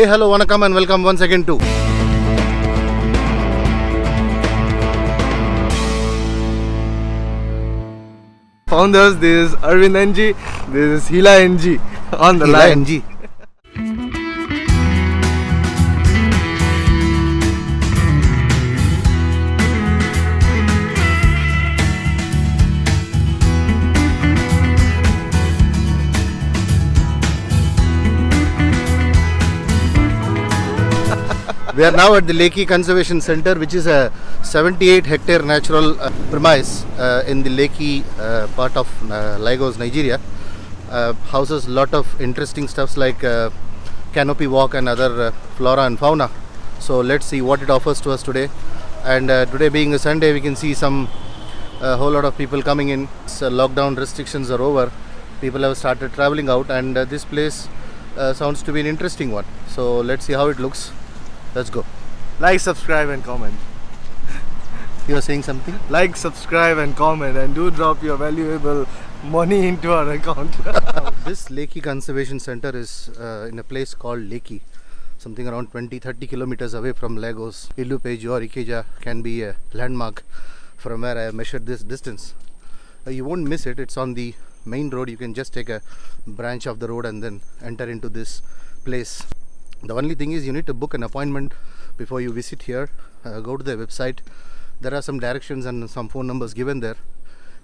Hey, hello, vanakkam and welcome once again to Founders. This is Arvind NG, this is Hila NG on the Hila line. NG. We are now at the Lekhi Conservation Center, which is a 78 hectare natural premise in the Lekhi part of Lagos, Nigeria. Houses lot of interesting stuffs like canopy walk and other flora and fauna. So let's see what it offers to us today. And today being a Sunday, we can see a whole lot of people coming in. So lockdown restrictions are over. People have started traveling out, and this place sounds to be an interesting one. So let's see how it looks. Let's go. Like, subscribe and comment. You were saying something? Like, subscribe and comment, and do drop your valuable money into our account. This Lekhi Conservation Center is in a place called Lekhi, something around 20-30 kilometers away from Lagos. Ilupeju or Ikeja can be a landmark from where I have measured this distance. You won't miss it. It's on the main road. You can just take a branch of the road and then enter into this place. The only thing is you need to book an appointment before you visit here. Go to the website. There are some directions and some phone numbers given there.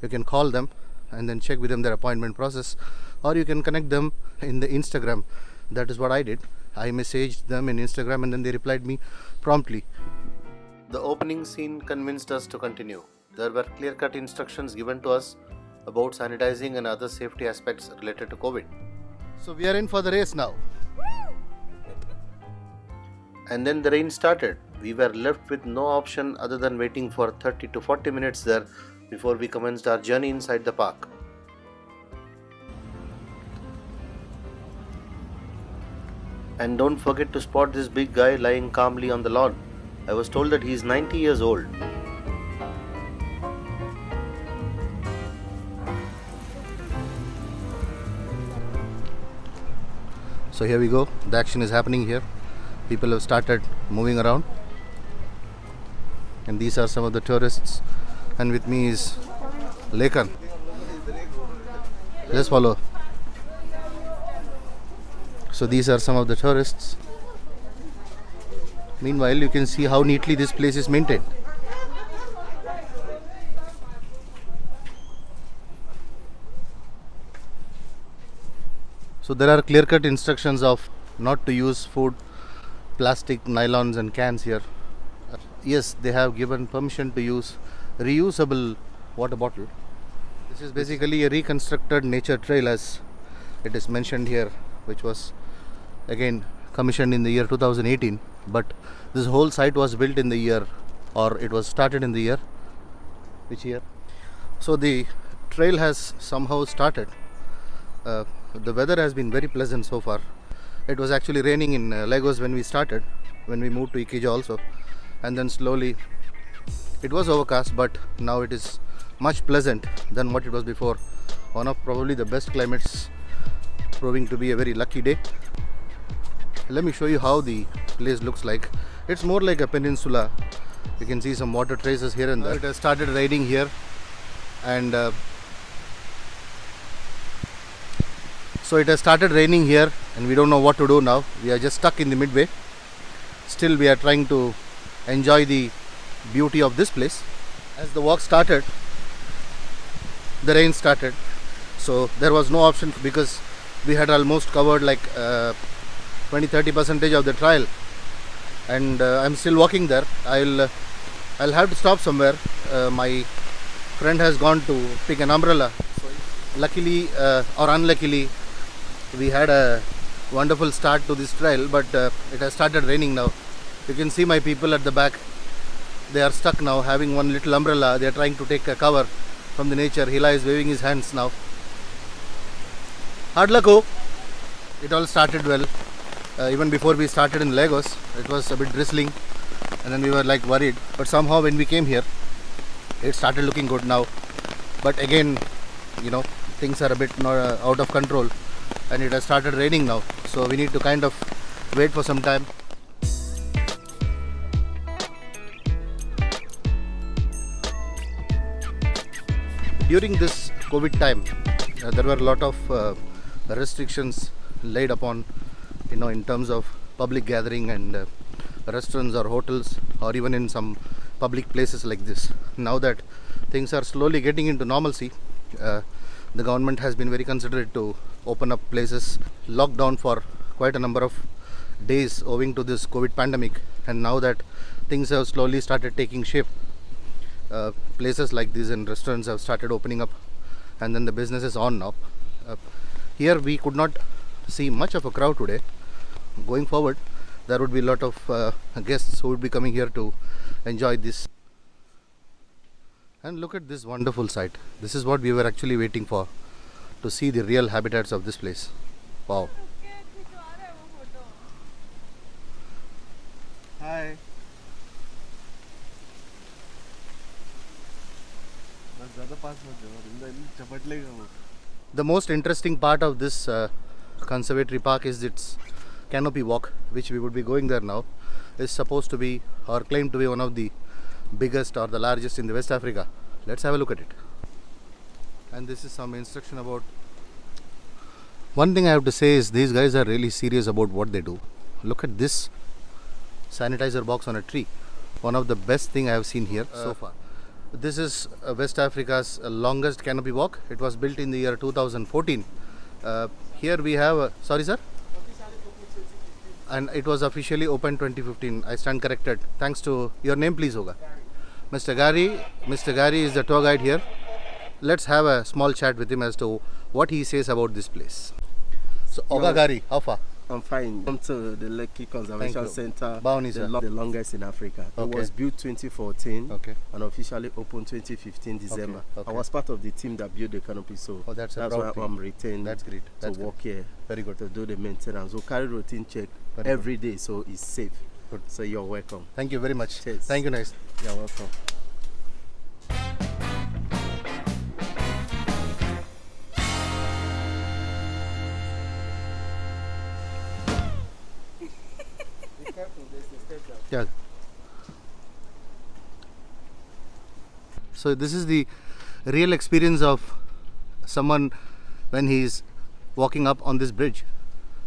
You can call them and then check with them their appointment process, or you can connect them in the Instagram. That is what I did. I messaged them in Instagram and then they replied me promptly. The opening scene convinced us to continue. There were clear-cut instructions given to us about sanitizing and other safety aspects related to COVID. So we are in for the race now. And then the rain started. We were left with no option other than waiting for 30 to 40 minutes there before we commenced our journey inside the park. And don't forget to spot this big guy lying calmly on the lawn. I was told that he is 90 years old. So here we go. The action is happening here. People have started moving around, and these are some of the tourists, and with me is Lekan. Let's follow. So these are some of the tourists. Meanwhile, you can see how neatly this place is maintained. So there are clear-cut instructions of not to use food, plastic, nylons and cans here. Yes, they have given permission to use reusable water bottle. This is basically a reconstructed nature trail, as it is mentioned here, which was again commissioned in the year 2018. But this whole site was built in the year, or it was started in the year, which year? So the trail has somehow started. The weather has been very pleasant so far. It was actually raining in Lagos when we started, when we moved to Ikeja also, and then slowly it was overcast, but now it is much pleasant than what it was before. One of probably the best climates, proving to be a very lucky day. Let me show you how the place looks like. It's more like a peninsula. You can see some water traces here and there. It has started raining here, and so it has started raining here, and we don't know what to do now. We are just stuck in the midway. Still, we are trying to enjoy the beauty of this place. As the walk started, the rain started. So there was no option, because we had almost covered like 20-30% of the trail, and I'm still walking there. I'll have to stop somewhere. My friend has gone to pick an umbrella. So luckily or unluckily, we had a wonderful start to this trail, but it has started raining now. You can see my people at the back. They are stuck now, having one little umbrella. They are trying to take a cover from the nature. Hila is waving his hands now. Hard luck, oh! It all started well. Even before we started in Lagos, it was a bit drizzling, and then we were like worried. But somehow when we came here, it started looking good now. But again, things are a bit out of control, and it has started raining now. So we need to kind of wait for some time. During this COVID time, there were a lot of restrictions laid upon, in terms of public gathering and restaurants or hotels, or even in some public places like this. Now that things are slowly getting into normalcy, the government has been very considerate to open up places locked down for quite a number of days owing to this COVID pandemic. And now that things have slowly started taking shape, places like these and restaurants have started opening up, and then the business is on now. Here we could not see much of a crowd today. Going forward, there would be a lot of guests who would be coming here to enjoy this. And look at this wonderful sight. This is what we were actually waiting for, to see the real habitats of this place. Wow. Hi. The most interesting part of this conservatory park is its canopy walk, which we would be going there now. Is supposed to be, or claimed to be, one of the biggest or the largest in the West Africa. Let's have a look at it. And this is some instruction about. One thing I have to say is these guys are really serious about what they do. Look at this sanitizer box on a tree. One of the best thing I have seen here so far. This is West Africa's longest canopy walk. It was built in the year 2014. Here we have, sorry sir? And it was officially opened 2015. I stand corrected. Thanks to your name, please, Hoga. Mr. Gary. Mr. Gary is the tour guide here. Let's have a small chat with him as to what he says about this place. So, Hoga Gary, how far? I'm fine. Come to the Lekki Conservation Center, Bawni, sir. the longest in Africa. Okay. It was built 2014 Okay. and officially opened 2015 December. Okay. I was part of the team that built the canopy, so Oh, that's a that's proud why thing. I'm retained That's great. to That's work here Very good. to do the maintenance. So carry routine check Very every day, so it's safe. Good. So you're welcome. Thank you very much. Cheers. Thank you, nice. You're welcome. Yeah. So this is the real experience of someone when he is walking up on this bridge.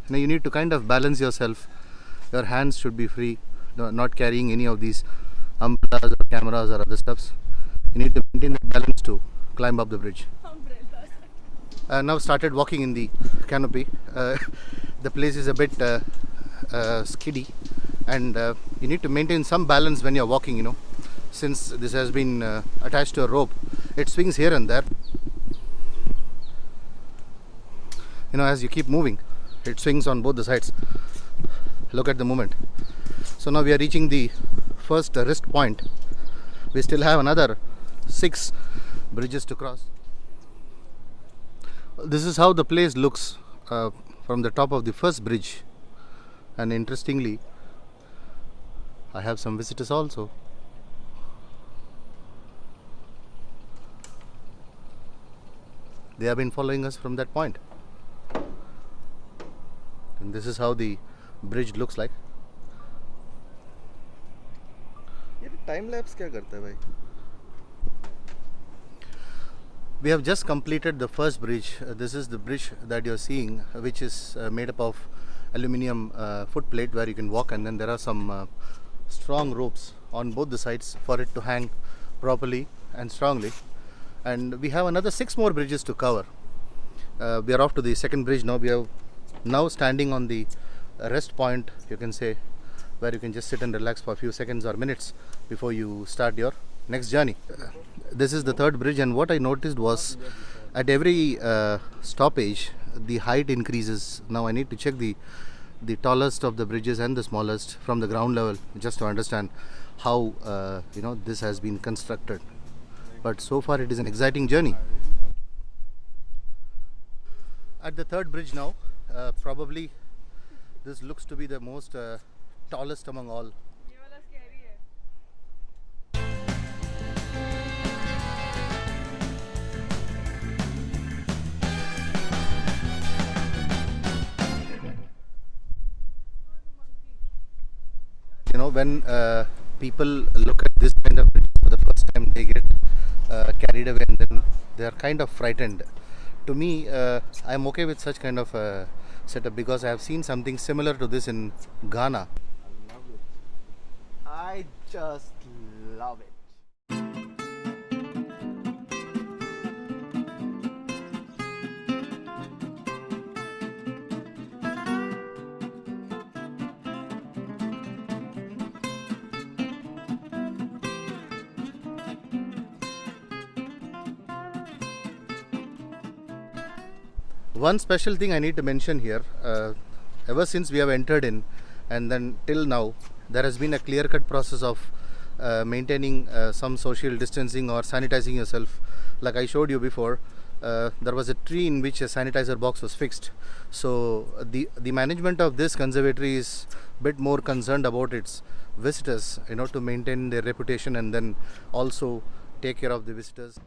You need to kind of balance yourself. Your hands should be free, not carrying any of these umbrellas or cameras or other stuffs. You need to maintain the balance to climb up the bridge. Now started walking in the canopy. The place is a bit skiddy, and you need to maintain some balance when you're walking, since this has been attached to a rope. It swings here and there, as you keep moving. It swings on both the sides. Look at the movement. So now we are reaching the first rest point. We still have another 6 bridges to cross. This is how the place looks from the top of the first bridge. And interestingly, I have some visitors also. They have been following us from that point. And this is how the bridge looks like. ये time lapse क्या करता है भाई? We have just completed the first bridge. This is the bridge that you're seeing, which is made up of aluminium footplate where you can walk, and then there are some strong ropes on both the sides for it to hang properly and strongly. And we have another 6 more bridges to cover. We are off to the second bridge now. We are now standing on the rest point, you can say, where you can just sit and relax for a few seconds or minutes before you start your next journey. This is the third bridge, and what I noticed was at every stoppage the height increases. Now I need to check the tallest of the bridges and the smallest from the ground level, just to understand how this has been constructed. But so far it is an exciting journey. At the third bridge now, probably this looks to be the most tallest among all. when people look at this kind of bridges for the first time, they get carried away and then they are kind of frightened. To me, I'm okay with such kind of setup because I have seen something similar to this in Ghana. I just love it. One special thing I need to mention here, ever since we have entered in and then till now, there has been a clear cut process of maintaining some social distancing or sanitizing yourself. Like I showed you before, there was a tree in which a sanitizer box was fixed. So the management of this conservatory is a bit more concerned about its visitors, to maintain their reputation and then also take care of the visitors.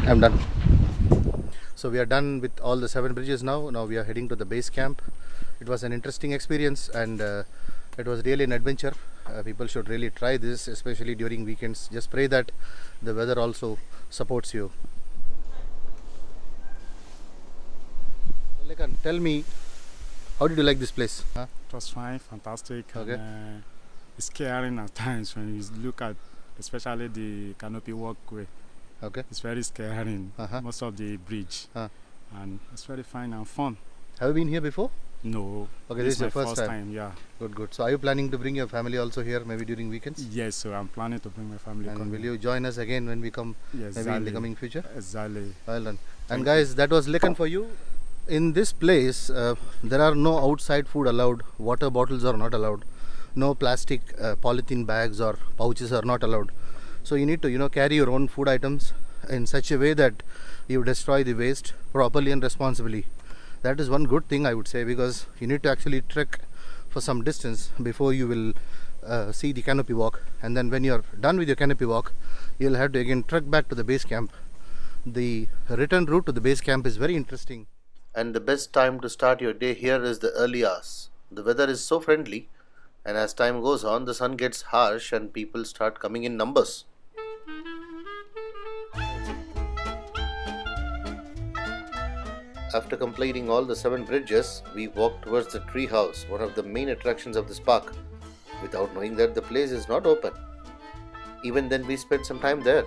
I'm done. So we are done with all the 7 bridges now. Now we are heading to the base camp. It was an interesting experience and it was really an adventure. People should really try this, especially during weekends. Just pray that the weather also supports you. Lekan, tell me, how did you like this place? Huh? It was fine, fantastic. Okay. And, it's scary at times when you look at, especially the canopy walkway. Okay. It's very scary. Uh-huh. Most of the bridge, and it's very fine and fun. Have you been here before? No. Okay, this is my your first time. Yeah. Good, good. So are you planning to bring your family also here, maybe during weekends? Yes, so I'm planning to bring my family. And will you join us again when we come, Yes, maybe in the coming future? Exactly. Well done. And guys, that was Lekan for you. In this place, there are no outside food allowed. Water bottles are not allowed. No plastic polythene bags or pouches are not allowed. So you need to, carry your own food items in such a way that you destroy the waste properly and responsibly. That is one good thing I would say, because you need to actually trek for some distance before you will see the canopy walk, and then when you're done with your canopy walk, you'll have to again trek back to the base camp. The return route to the base camp is very interesting, and the best time to start your day here is the early hours. The weather is so friendly, and as time goes on, the sun gets harsh and people start coming in numbers. After completing all the 7 bridges, we walked towards the tree house, one of the main attractions of this park, without knowing that the place is not open. Even then, we spent some time there.